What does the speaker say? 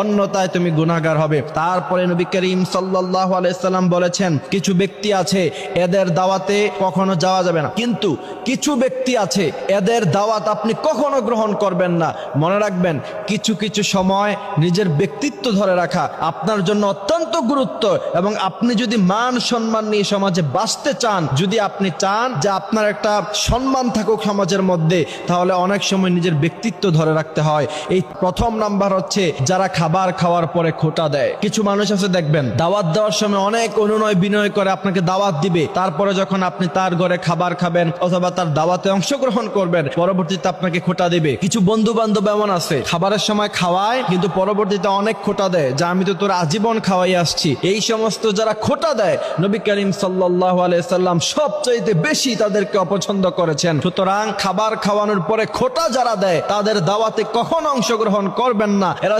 অন্যথায় তুমি গুনাহগার হবে। তারপরে নবী করিম সাল্লাল্লাহু আলাইহি সাল্লাম বলেছেন, কিছু ব্যক্তি আছে এদের দাওয়াতে কখনো যাওয়া যাবে না, কিন্তু কিছু ব্যক্তি আছে এদের দাওয়াত আপনি কখনো গ্রহণ করবেন না। মনে রাখবেন, কিছু কিছু সময় নিজের ব্যক্তিত্ব ধরে রাখা আপনার জন্য অত্যন্ত গুরুত্ব, এবং আপনি যদি মান সম্মান নিয়ে সমাজে বাঁচতে চান, যদি আপনি চান যে আপনার একটা সম্মান থাকুক সমাজের মধ্যে, তাহলে অনেক সময় নিজের ব্যক্তিত্ব ধরে রাখতে হয়। এই প্রথম নাম্বার হচ্ছে যারা খাবার খাওয়ার পরে খোঁটা দেয়। কিছু মানুষ আছে দেখবেন, দাওয়াত দেওয়ার সময় অনেক অনুনয় বিনয় করে আপনাকে দাওয়াত দিবে, তারপরে যখন আপনি তার ঘরে খাবার খাবেন অথবা তার দাওয়াতে অংশগ্রহণ করবেন, পরবর্তীতে আপনাকে খোঁটা দিবে। কিছু বন্ধু বান্ধব এমন আছে, খাবারের সময় খাওয়ায় কিন্তু পরবর্তীতে অনেক খোঁটা দেয়, যা আমি তো তোর আজীবন খাওয়াই আসছি। এই সমস্ত যারা খোঁটা দেয়, নবী করিম সাল্লাল্লাহু আলাইহি সাল্লাম সবচাইতে বেশি তাদেরকে অপছন্দ করেছেন। সুতরাং খাবার খাওয়ানোর পরে খোঁটা যারা দেয়, তাদের দাওয়াতে কখনো অংশগ্রহণ করবেন না। এরা